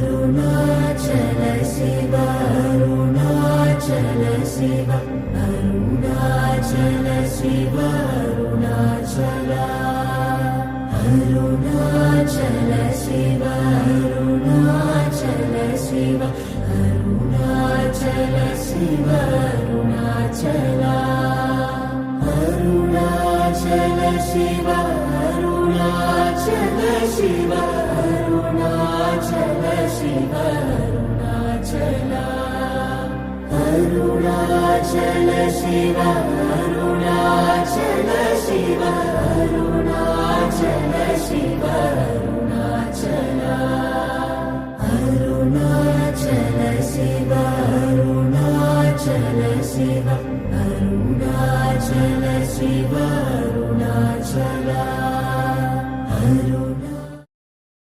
Arunachal Shiv Arunachal Shiv Arunachal Shiv Arunachal Arunachal Shiv Arunachal Shiv Arunachal Shiv Arunachal Arunachal Shiv Arunachal Shiv Arunachal Shiv Arunachal Arunachal Shiv Arunachal Shiv Arunachal Shiv Arunachal Arunachal Shiv Arunachal Shiv Arunachal Shiv